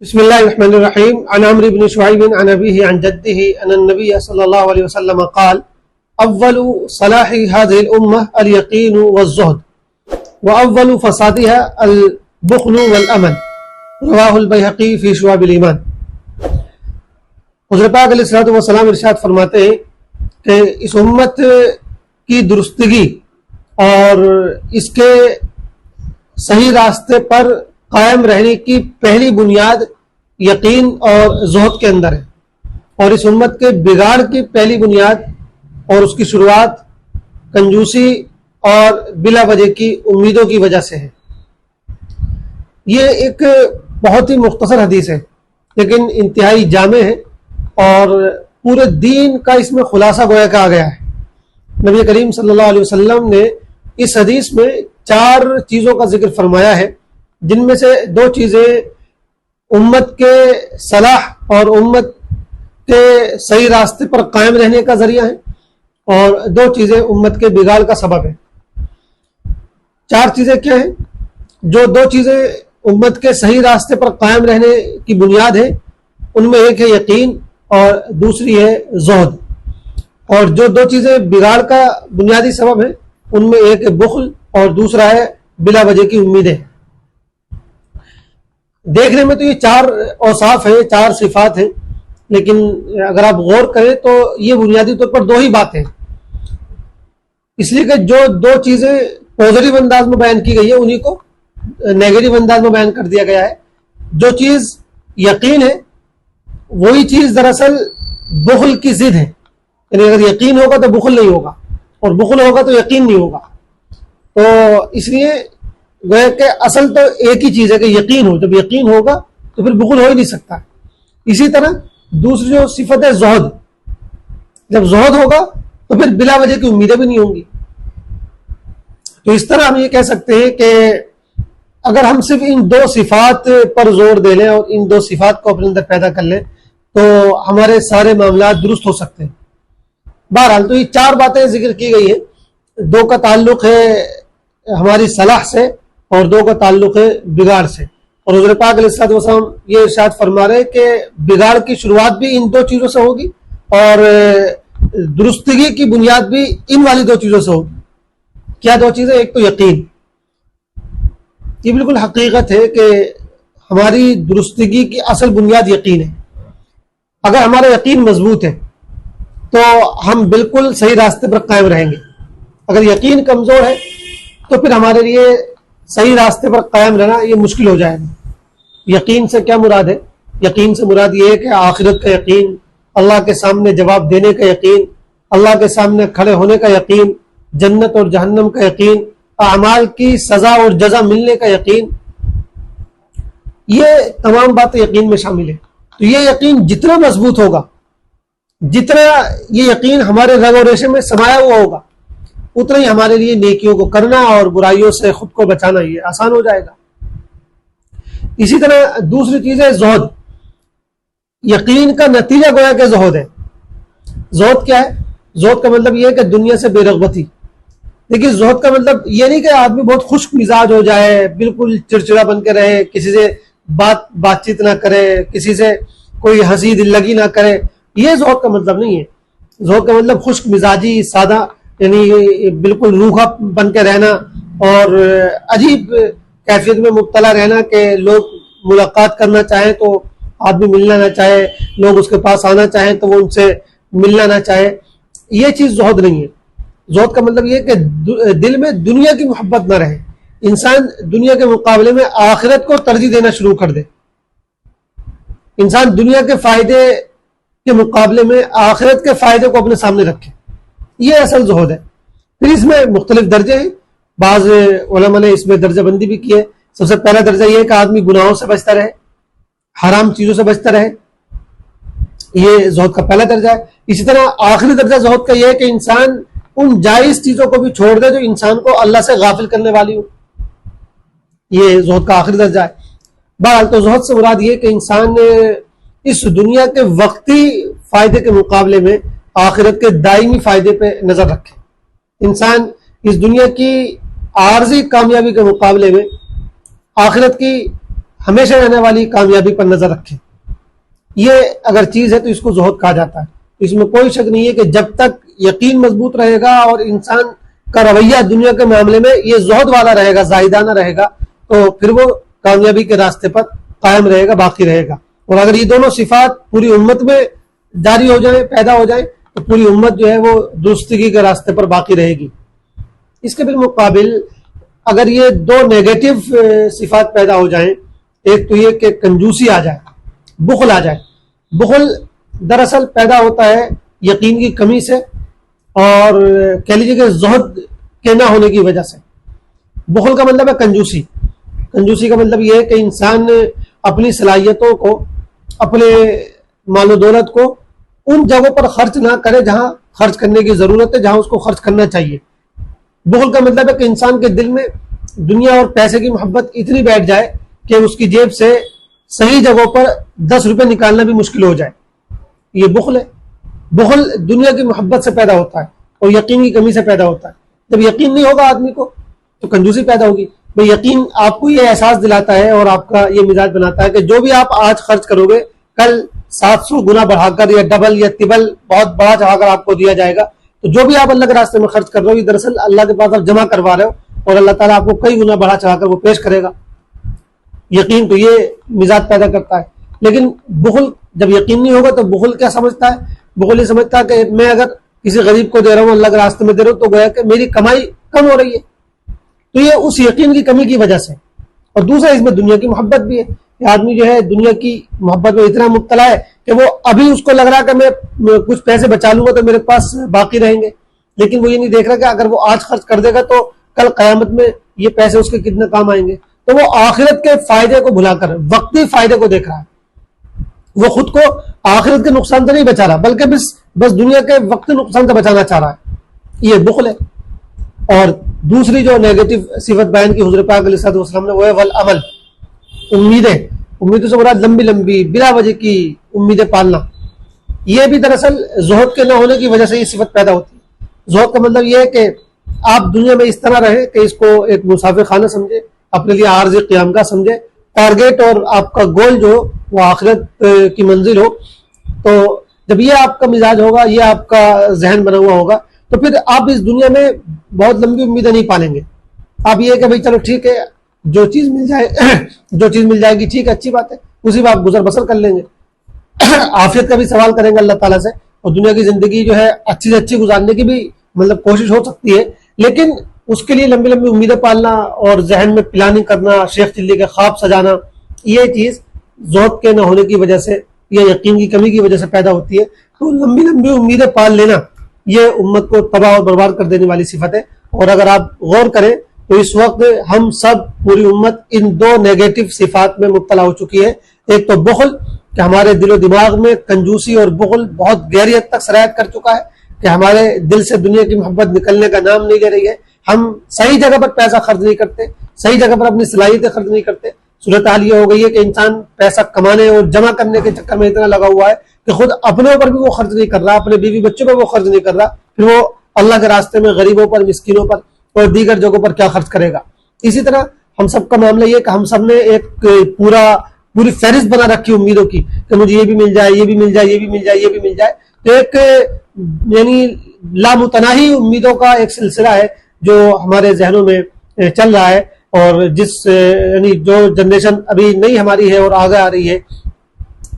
بسم الله الرحمن الرحيم. عن عمرو بن شعيب عن أبيه عن جده أن النبي صلى الله عليه وسلم قال: أول صلاح هذه الأمة اليقين والزهد، وأول فسادها البخل والأمل. رواه البيهقي في شعب الإيمان. حضرت پاک علیہ الصلوۃ والسلام ارشاد فرماتے ہیں کہ اس امت کی درستگی اور اس کے صحیح راستے پر قائم رہنے کی پہلی بنیاد یقین اور زہد کے اندر ہے، اور اس امت کے بگاڑ کی پہلی بنیاد اور اس کی شروعات کنجوسی اور بلا وجہ کی امیدوں کی وجہ سے ہے۔ یہ ایک بہت ہی مختصر حدیث ہے لیکن انتہائی جامع ہے، اور پورے دین کا اس میں خلاصہ گویا کہا گیا ہے۔ نبی کریم صلی اللہ علیہ وسلم نے اس حدیث میں 4 چیزوں کا ذکر فرمایا ہے، جن میں سے 2 چیزیں امت کے صلاح اور امت کے صحیح راستے پر قائم رہنے کا ذریعہ ہیں، اور 2 چیزیں امت کے بگاڑ کا سبب ہیں۔ 4 چیزیں کیا ہیں؟ جو 2 چیزیں امت کے صحیح راستے پر قائم رہنے کی بنیاد ہے، ان میں ایک ہے یقین اور دوسری ہے زہد، اور جو 2 چیزیں بگاڑ کا بنیادی سبب ہے، ان میں ایک ہے بخل اور دوسرا ہے بلا وجہ کی امیدیں۔ دیکھنے میں تو یہ 4 اوصاف ہیں، 4 صفات ہیں، لیکن اگر آپ غور کریں تو یہ بنیادی طور پر 2 ہی باتیں ہیں، اس لیے کہ جو 2 چیزیں پازیٹیو انداز میں بیان کی گئی ہے انہی کو نیگیٹو انداز میں بیان کر دیا گیا ہے۔ جو چیز یقین ہے وہی چیز دراصل بخل کی ضد ہے، یعنی اگر یقین ہوگا تو بخل نہیں ہوگا، اور بخل ہوگا تو یقین نہیں ہوگا۔ تو اس لیے گویا کہ اصل تو ایک ہی چیز ہے کہ یقین ہو، جب یقین ہوگا تو پھر بخل ہو ہی نہیں سکتا۔ اسی طرح دوسری جو صفت ہے زہد، جب زہد ہوگا تو پھر بلا وجہ کی امیدیں بھی نہیں ہوں گی۔ تو اس طرح ہم یہ کہہ سکتے ہیں کہ اگر ہم صرف ان 2 صفات پر زور دے لیں اور ان 2 صفات کو اپنے اندر پیدا کر لیں تو ہمارے سارے معاملات درست ہو سکتے ہیں۔ بہرحال تو یہ 4 باتیں ذکر کی گئی ہیں، 2 کا تعلق ہے ہماری صلاح سے اور 2 کا تعلق ہے بگاڑ سے، اور حضرت پاک علیہ الصلوۃ والسلام یہ ارشاد فرما رہے کہ بگاڑ کی شروعات بھی ان 2 چیزوں سے ہوگی اور درستگی کی بنیاد بھی ان والی 2 چیزوں سے ہوگی۔ کیا 2 چیزیں؟ ایک تو یقین، یہ بالکل حقیقت ہے کہ ہماری درستگی کی اصل بنیاد یقین ہے۔ اگر ہمارا یقین مضبوط ہے تو ہم بالکل صحیح راستے پر قائم رہیں گے، اگر یقین کمزور ہے تو پھر ہمارے لیے صحیح راستے پر قائم رہنا یہ مشکل ہو جائے گا۔ یقین سے کیا مراد ہے؟ یقین سے مراد یہ ہے کہ آخرت کا یقین، اللہ کے سامنے جواب دینے کا یقین، اللہ کے سامنے کھڑے ہونے کا یقین، جنت اور جہنم کا یقین، اعمال کی سزا اور جزا ملنے کا یقین، یہ تمام باتیں یقین میں شامل ہیں۔ تو یہ یقین جتنا مضبوط ہوگا، جتنا یہ یقین ہمارے رگ و ریشے میں سمایا ہوا ہوگا، اتنا ہی ہمارے لیے نیکیوں کو کرنا اور برائیوں سے خود کو بچانا یہ آسان ہو جائے گا۔ اسی طرح دوسری چیز ہے زہد۔ یقین کا نتیجہ گویا کہ زہد ہے۔ زہد کیا ہے؟ زہد کا مطلب یہ ہے کہ دنیا سے بے رغبتی۔ دیکھیے زہد کا مطلب یہ نہیں کہ آدمی بہت خشک مزاج ہو جائے، بالکل چڑچڑا بن کے رہے، کسی سے بات چیت نہ کرے، کسی سے کوئی ہنسی دل لگی نہ کرے، یہ زہد کا مطلب نہیں ہے۔ زہد کا مطلب خشک مزاجی، سادہ، یعنی بالکل روکھا بن کے رہنا اور عجیب کیفیت میں مبتلا رہنا کہ لوگ ملاقات کرنا چاہیں تو آدمی ملنا نہ چاہے، لوگ اس کے پاس آنا چاہیں تو وہ ان سے ملنا نہ چاہے، یہ چیز زہد نہیں ہے۔ زہد کا مطلب یہ کہ دل میں دنیا کی محبت نہ رہے، انسان دنیا کے مقابلے میں آخرت کو ترجیح دینا شروع کر دے، انسان دنیا کے فائدے کے مقابلے میں آخرت کے فائدے کو اپنے سامنے رکھے، یہ اصل زہد ہے۔ پھر اس میں مختلف درجے ہیں، بعض علماء نے اس میں درجہ بندی بھی کی ہے۔ سب سے پہلا درجہ یہ ہے کہ آدمی گناہوں سے بچتا رہے، حرام چیزوں سے بچتا رہے، یہ زہد کا پہلا درجہ ہے۔ اسی طرح آخری درجہ زہد کا یہ ہے کہ انسان ان جائز چیزوں کو بھی چھوڑ دے جو انسان کو اللہ سے غافل کرنے والی ہو، یہ زہد کا آخری درجہ ہے۔ بہرحال تو زہد سے مراد یہ کہ انسان اس دنیا کے وقتی فائدے کے مقابلے میں آخرت کے دائمی فائدے پہ نظر رکھے۔ انسان اس دنیا کی عارضی کامیابی کے مقابلے میں آخرت کی ہمیشہ رہنے والی کامیابی پر نظر رکھے. یہ اگر چیز ہے تو اس کو زہد کہا جاتا ہے. اس میں کوئی شک نہیں ہے کہ جب تک یقین مضبوط رہے گا اور انسان کا رویہ دنیا کے معاملے میں یہ زہد والا رہے گا, زاہدانہ رہے گا, تو پھر وہ کامیابی کے راستے پر قائم رہے گا, باقی رہے گا. اور اگر یہ دونوں صفات پوری امت میں جاری ہو جائیں, پیدا ہو جائیں, تو پوری امت جو ہے وہ درستگی کے راستے پر باقی رہے گی. اس کے بالمقابل اگر یہ دو نیگیٹو صفات پیدا ہو جائیں, ایک تو یہ کہ کنجوسی آ جائے, بخل آ جائے. بخل دراصل پیدا ہوتا ہے یقین کی کمی سے, اور کہہ لیجیے کہ زہد کے نہ ہونے کی وجہ سے. بخل کا مطلب ہے کنجوسی. کنجوسی کا مطلب یہ ہے کہ انسان اپنی صلاحیتوں کو, اپنے مال و دولت کو ان جگہوں پر خرچ نہ کرے جہاں خرچ کرنے کی ضرورت ہے, جہاں اس کو خرچ کرنا چاہیے. بخل کا مطلب ہے کہ انسان کے دل میں دنیا اور پیسے کی محبت اتنی بیٹھ جائے کہ اس کی جیب سے صحیح جگہوں پر 10 روپے نکالنا بھی مشکل ہو جائے. یہ بخل ہے. بخل دنیا کی محبت سے پیدا ہوتا ہے اور یقین کی کمی سے پیدا ہوتا ہے. جب یقین نہیں ہوگا آدمی کو تو کنجوسی پیدا ہوگی. بھئی یقین آپ کو یہ احساس دلاتا ہے اور آپ کا یہ مزاج بناتا ہے کہ جو بھی آپ آج خرچ کرو گے کل 700 گنا بڑھا کر یا ڈبل یا ٹربل بہت بڑا چڑھا کر آپ کو دیا جائے گا. تو جو بھی آپ اللہ کے راستے میں خرچ کر رہے ہو, یہ دراصل اللہ کے پاس آپ جمع کروا رہے ہو, اور اللہ تعالیٰ آپ کو کئی گنا بڑھا چڑھا کر وہ پیش کرے گا. یقین تو یہ مزاج پیدا کرتا ہے. لیکن بخل, جب یقین نہیں ہوگا تو بخل کیا سمجھتا ہے؟ بخل یہ سمجھتا ہے کہ میں اگر کسی غریب کو دے رہا ہوں, اللہ کے راستے میں دے رہا ہوں, تو گویا کہ میری کمائی کم ہو رہی ہے. تو یہ اس یقین کی کمی کی وجہ سے. اور دوسرا اس میں دنیا کی محبت بھی ہے. کہ آدمی جو ہے دنیا کی محبت میں اتنا مبتلا ہے کہ وہ ابھی اس کو لگ رہا کہ میں کچھ پیسے بچا لوں گا تو میرے پاس باقی رہیں گے, لیکن وہ یہ نہیں دیکھ رہا کہ اگر وہ آج خرچ کر دے گا تو کل قیامت میں یہ پیسے اس کے کتنے کام آئیں گے. تو وہ آخرت کے فائدے کو بھلا کر وقتی فائدے کو دیکھ رہا ہے. وہ خود کو آخرت کے نقصان سے نہیں بچا رہا, بلکہ بس دنیا کے وقتی نقصان سے بچانا چاہ رہا ہے. یہ بخل ہے. اور دوسری جو نیگیٹو صفت بیان کی حضور پاک علیہ السلام نے, وہ ہے والعمل, امیدیں. امیدوں سے مراد لمبی لمبی بلا وجہ کی امیدیں پالنا. یہ بھی دراصل زہد کے نہ ہونے کی وجہ سے یہ صفت پیدا ہوتی ہے. زہد کا مطلب یہ ہے کہ آپ دنیا میں اس طرح رہیں کہ اس کو ایک مسافر خانہ سمجھے, اپنے لیے عارضی قیام گاہ سمجھے, ٹارگیٹ اور آپ کا گول جو وہ آخرت کی منزل ہو. تو جب یہ آپ کا مزاج ہوگا, یہ آپ کا ذہن بنا ہوا ہوگا, تو پھر آپ اس دنیا میں بہت لمبی امیدیں نہیں پالیں گے. آپ یہ کہ بھائی چلو ٹھیک ہے, جو چیز مل جائے گی ٹھیک ہے, اچھی بات ہے, اسی میں آپ گزر بسر کر لیں گے. عافیت کا بھی سوال کریں گے اللہ تعالیٰ سے, اور دنیا کی زندگی جو ہے اچھی سے اچھی گزارنے کی بھی مطلب کوشش ہو سکتی ہے. لیکن اس کے لیے لمبی لمبی امیدیں پالنا اور ذہن میں پلاننگ کرنا, شیخ چلی کے خواب سجانا, یہ چیز زہد کے نہ ہونے کی وجہ سے یا یقین کی کمی کی وجہ سے پیدا ہوتی ہے. تو لمبی لمبی امیدیں پال لینا یہ امت کو تباہ اور برباد کر دینے والی صفت ہے. اور اگر آپ غور کریں تو اس وقت ہم سب پوری امت ان دو نیگیٹو صفات میں مبتلا ہو چکی ہے. ایک تو بخل, کہ ہمارے دل و دماغ میں کنجوسی اور بخل بہت گہری حد تک سرایت کر چکا ہے, کہ ہمارے دل سے دنیا کی محبت نکلنے کا نام نہیں لے رہی ہے. ہم صحیح جگہ پر پیسہ خرچ نہیں کرتے, صحیح جگہ پر اپنی صلاحیتیں خرچ نہیں کرتے. صورتحال یہ ہو گئی ہے کہ انسان پیسہ کمانے اور جمع کرنے کے چکر میں اتنا لگا ہوا ہے کہ خود اپنے اوپر بھی وہ خرچ نہیں کر رہا, اپنے بیوی بچوں پر وہ خرچ نہیں کر رہا, پھر وہ اللہ کے راستے میں غریبوں پر, مسکینوں پر اور دیگر جگہوں پر کیا خرچ کرے گا. اسی طرح ہم سب کا معاملہ یہ کہ ہم سب نے ایک پوری فہرست بنا رکھی امیدوں کی کہ مجھے یہ بھی مل جائے, یہ بھی مل جائے, یہ بھی مل جائے, یہ بھی مل جائے. تو ایک یعنی لامتناہی امیدوں کا ایک سلسلہ ہے جو ہمارے ذہنوں میں چل رہا ہے. اور یعنی جو جنریشن ابھی نئی ہماری ہے اور آگے آ رہی ہے,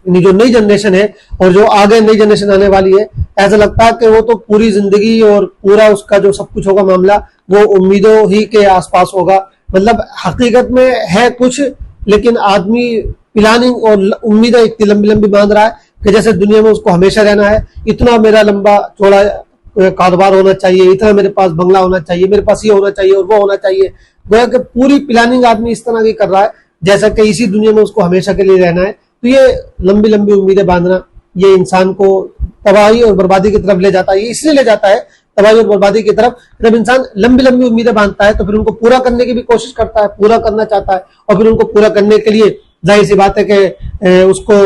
یعنی جو نئی جنریشن ہے اور جو آگے نئی جنریشن آنے والی ہے, ایسا لگتا ہے کہ وہ تو پوری زندگی اور پورا اس کا جو سب کچھ ہوگا معاملہ وہ امیدوں ہی کے آس پاس ہوگا. مطلب حقیقت میں ہے کچھ, لیکن آدمی پلاننگ اور امیدیں اتنی لمبی لمبی باندھ رہا ہے کہ جیسے دنیا میں اس کو ہمیشہ رہنا ہے. اتنا میرا لمبا چوڑا کاروبار ہونا چاہیے, اتنا میرے پاس بنگلہ ہونا چاہیے, میرے پاس یہ ہونا چاہیے اور وہ ہونا چاہیے. گویا کہ پوری پلاننگ آدمی اس طرح کی کر رہا ہے جیسا کہ اسی دنیا میں اس کو ہمیشہ کے لیے رہنا ہے. تو یہ لمبی لمبی امیدیں باندھنا یہ انسان کو تباہی اور بربادی کی طرف لے جاتا ہے. یہ اس لیے لے جاتا ہے تباہی اور بربادی کی طرف, جب انسان لمبی لمبی امیدیں باندھتا ہے تو پھر ان کو پورا کرنے کی بھی کوشش کرتا ہے, پورا کرنا چاہتا ہے, اور پھر ان کو پورا کرنے کے لیے ظاہر سی بات ہے کہ اس کو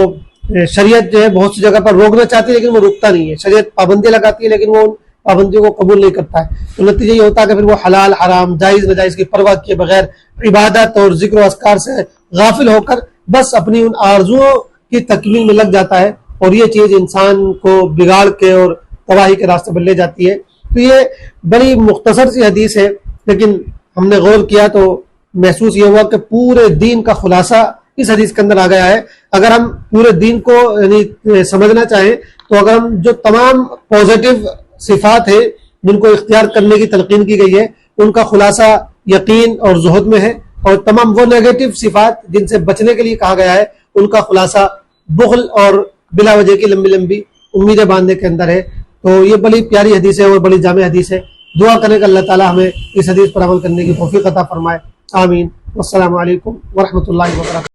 شریعت جو ہے بہت سی جگہ پر روکنا چاہتی ہے لیکن وہ روکتا نہیں ہے. شریعت پابندیاں لگاتی ہے لیکن وہ پابندیوں کو قبول نہیں کرتا ہے. تو نتیجہ یہ ہوتا ہے کہ پھر وہ حلال حرام جائز ناجائز کی پرواہ کیے بغیر عبادت اور ذکر و اذکار سے غافل ہو کر بس اپنی ان آرزوؤں کی تکمیل میں لگ جاتا ہے، اور یہ چیز انسان کو بگاڑ کے اور تباہی کے راستے پر لے جاتی ہے۔ تو یہ بڑی مختصر سی حدیث ہے، لیکن ہم نے غور کیا تو محسوس یہ ہوا کہ پورے دین کا خلاصہ اس حدیث کے اندر آ گیا ہے۔ اگر ہم پورے دین کو یعنی سمجھنا چاہیں تو اگر ہم جو تمام پازیٹیو صفات ہیں جن کو اختیار کرنے کی تلقین کی گئی ہے ان کا خلاصہ یقین اور زہد میں ہے، اور تمام وہ نیگیٹو صفات جن سے بچنے کے لیے کہا گیا ہے ان کا خلاصہ بخل اور بلا وجہ کی لمبی لمبی امیدیں باندھنے کے اندر ہے۔ تو یہ بڑی پیاری حدیث ہے اور بڑی جامع حدیث ہے۔ دعا کریں کہ اللہ تعالی ہمیں اس حدیث پر عمل کرنے کی توفیق عطا فرمائے، آمین۔ والسلام علیکم ورحمۃ اللہ وبرکاتہ۔